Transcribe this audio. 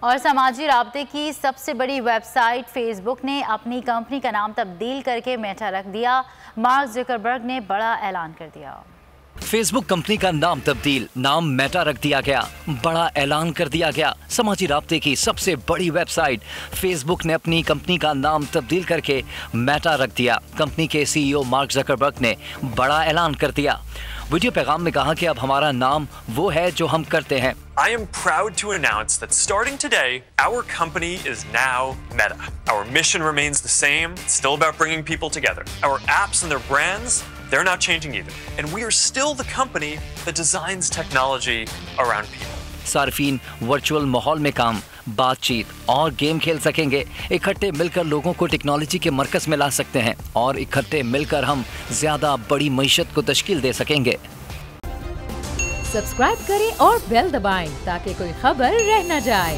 और समाजी राब्ते की सबसे बड़ी वेबसाइट फेसबुक ने अपनी कंपनी का नाम तब्दील करके मेटा रख दिया। मार्क ज़करबर्ग ने बड़ा ऐलान कर दिया। फेसबुक कंपनी का नाम तब्दील, नाम मेटा रख दिया गया, बड़ा ऐलान कर दिया गया। समाजी राब्ते की सबसे बड़ी वेबसाइट फेसबुक ने अपनी कंपनी का नाम तब्दील करके मेटा रख दिया। कंपनी के सीईओ मार्क ज़करबर्ग ने बड़ा ऐलान कर दिया। वीडियो पैगाम में कहा कि अब हमारा नाम वो है जो हम करते हैं। I am proud to announce that starting today, our company is now Meta. Our mission remains the same. It's still about bringing people together. Our apps and their brands, they're not changing either. And we are still the company that designs technology around people. सार्फिन virtual माहौल में काम, बातचीत और game खेल सकेंगे। इकट्ठे मिलकर लोगों को टेक्नोलॉजी के मरकज में ला सकते हैं और इकट्ठे मिलकर हम ज्यादा बड़ी मईशत को तश्कील दे सकेंगे। सब्सक्राइब करें और बेल दबाएं ताकि कोई खबर रह न जाए।